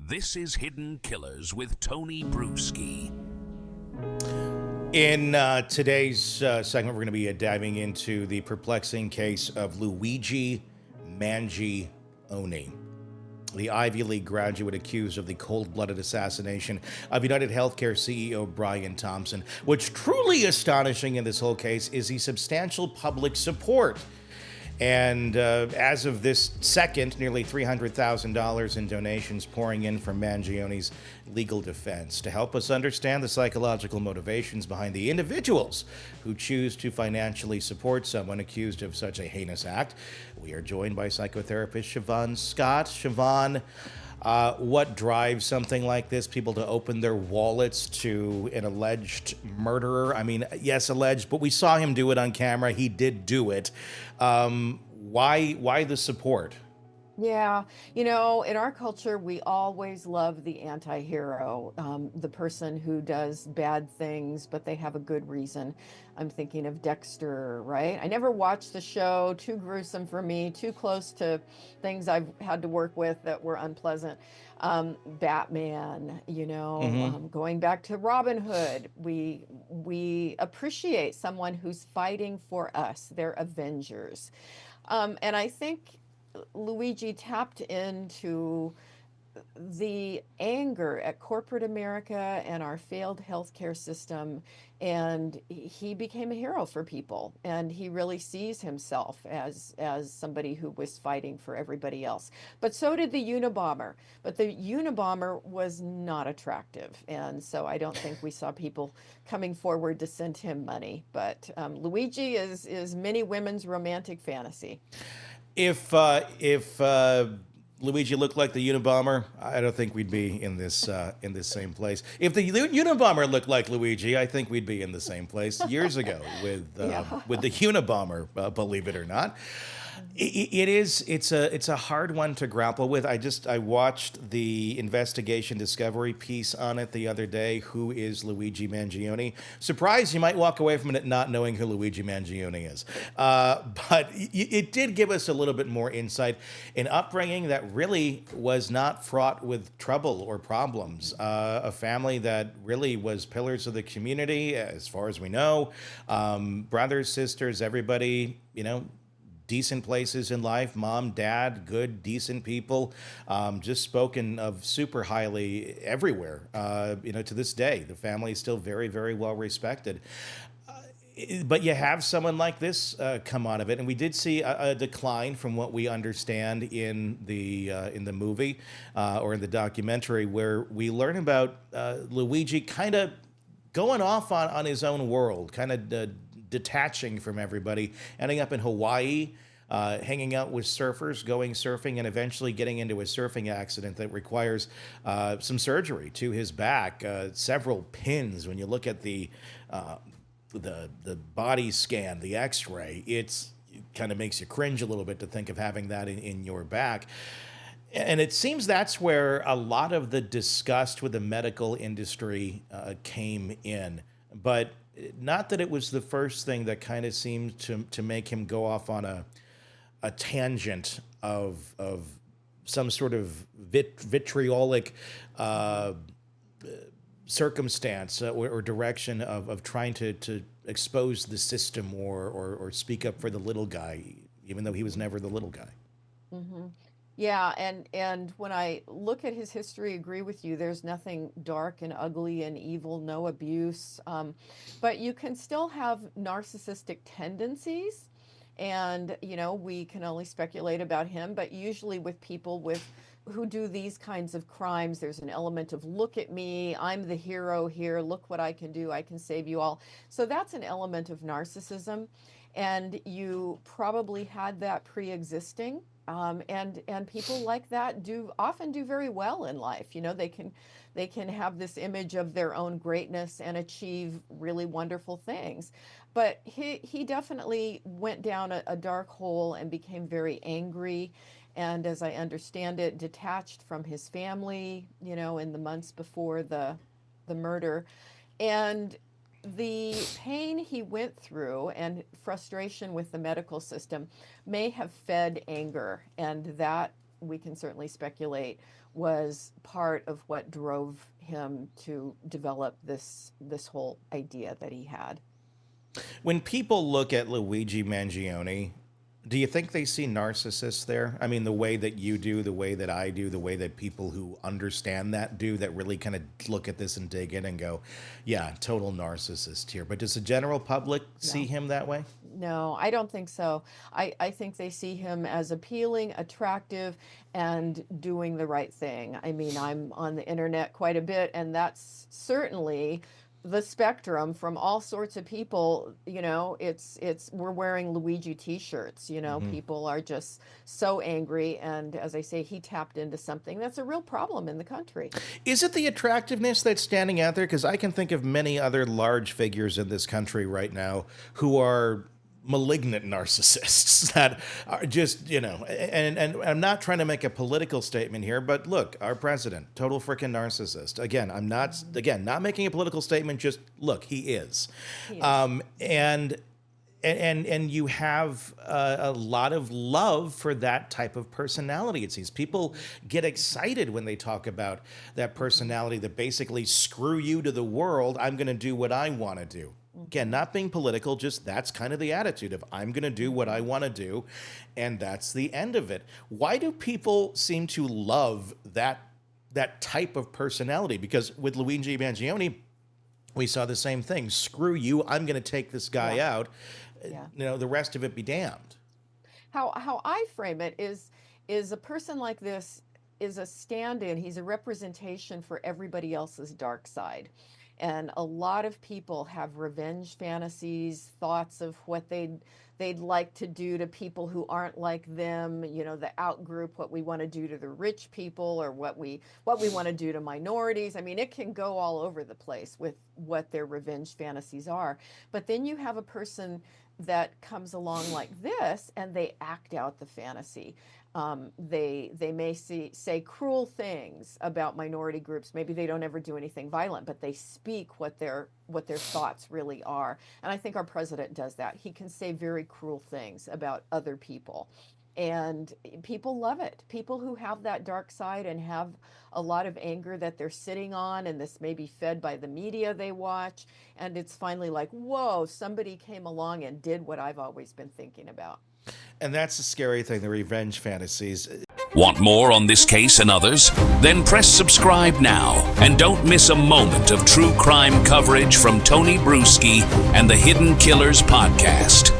This is Hidden Killers with Tony Brueski. In today's segment, we're going to be diving into the perplexing case of Luigi Mangioni, the Ivy League graduate accused of the cold-blooded assassination of United Healthcare CEO Brian Thompson. What's truly astonishing in this whole case is the substantial public support. And as of this second, nearly $300,000 in donations pouring in from Mangioni's legal defense. To help us understand the psychological motivations behind the individuals who choose to financially support someone accused of such a heinous act, we are joined by psychotherapist Shavaun Scott. Shavaun, what drives something like this? People to open their wallets to an alleged murderer? I mean, yes, alleged, but we saw him do it on camera. He did do it. Why the support? Yeah, in our culture, we always love the anti-hero, the person who does bad things, but they have a good reason. I'm thinking of Dexter, right? I never watched the show, too gruesome for me, too close to things I've had to work with that were unpleasant. Batman, going back to Robin Hood, we appreciate someone who's fighting for us. They're avengers. And I think Luigi tapped into the anger at corporate America and our failed healthcare system, and he became a hero for people. And he really sees himself as somebody who was fighting for everybody else. But so did the Unabomber. But the Unabomber was not attractive, and so I don't think we saw people coming forward to send him money. But Luigi is many women's romantic fantasy. If Luigi looked like the Unabomber, I don't think we'd be in this same place. If the Unabomber looked like Luigi, I think we'd be in the same place years ago with the Unabomber. Believe it or not, it's a hard one to grapple with. I watched the investigation Discovery piece on it the other day. Who is Luigi Mangioni? Surprised you might walk away from it not knowing who Luigi Mangioni is, but it did give us a little bit more insight. An upbringing that really was not fraught with trouble or problems. A family that really was pillars of the community, as far as we know. Brothers, sisters, everybody, decent places in life, mom, dad, good, decent people, just spoken of super highly everywhere. To this day, the family is still very, very well respected. But you have someone like this come out of it, and we did see a decline from what we understand in the movie or in the documentary, where we learn about Luigi kind of going off on his own world, kind of detaching from everybody, ending up in Hawaii, hanging out with surfers, going surfing, and eventually getting into a surfing accident that requires some surgery to his back, several pins. When you look at the body scan, the X-ray, it kind of makes you cringe a little bit to think of having that in your back. And it seems that's where a lot of the disgust with the medical industry came in. But not that it was the first thing that kind of seemed to make him go off on a tangent of some sort of vitriolic circumstance or direction of trying to expose the system or speak up for the little guy, even though he was never the little guy. Mm-hmm. Yeah, and when I look at his history, agree with you. There's nothing dark and ugly and evil, no abuse, but you can still have narcissistic tendencies, and we can only speculate about him. But usually with people who do these kinds of crimes, there's an element of look at me, I'm the hero here, look what I can do, I can save you all. So that's an element of narcissism, and you probably had that pre-existing. And people like that often do very well in life. They can have this image of their own greatness and achieve really wonderful things. But he definitely went down a dark hole and became very angry. And as I understand it, detached from his family, in the months before the murder. And the pain he went through and frustration with the medical system may have fed anger, and that we can certainly speculate was part of what drove him to develop this whole idea that he had. When people look at Luigi Mangioni, do you think they see narcissists there? I mean, the way that you do, the way that I do, the way that people who understand that do, that really kind of look at this and dig in and go, yeah, total narcissist here. But does the general public see him that way? No, I don't think so. I think they see him as appealing, attractive, and doing the right thing. I mean, I'm on the internet quite a bit, and that's certainly the spectrum from all sorts of people. You know, it's we're wearing Luigi t-shirts, you know, people are just so angry. And as I say, he tapped into something that's a real problem in the country. Is it the attractiveness that's standing out there? Because I can think of many other large figures in this country right now who are malignant narcissists that are just, you know, and I'm not trying to make a political statement here, but look, our president, total freaking narcissist. Again, I'm not making a political statement, just look, he is. And you have a lot of love for that type of personality, it seems. People get excited when they talk about that personality that basically, screw you to the world, I'm going to do what I want to do. Again, not being political, just that's kind of the attitude of I'm going to do what I want to do, and that's the end of it. Why do people seem to love that type of personality? Because with Luigi Mangioni, we saw the same thing. Screw you, I'm going to take this guy out. You know, the rest of it be damned. How I frame it is a person like this is a stand-in. He's a representation for everybody else's dark side. And a lot of people have revenge fantasies, thoughts of what they'd like to do to people who aren't like them, you know, the out group, what we want to do to the rich people, or what we want to do to minorities. I mean, it can go all over the place with what their revenge fantasies are. But then you have a person that comes along like this and they act out the fantasy. They may say cruel things about minority groups. Maybe they don't ever do anything violent, but they speak what their thoughts really are. And I think our president does that. He can say very cruel things about other people. And people love it. People who have that dark side and have a lot of anger that they're sitting on, and this may be fed by the media they watch, and it's finally like, whoa, somebody came along and did what I've always been thinking about. And that's the scary thing, the revenge fantasies. Want more on this case and others? Then press subscribe now and don't miss a moment of true crime coverage from Tony Brueski and the Hidden Killers podcast.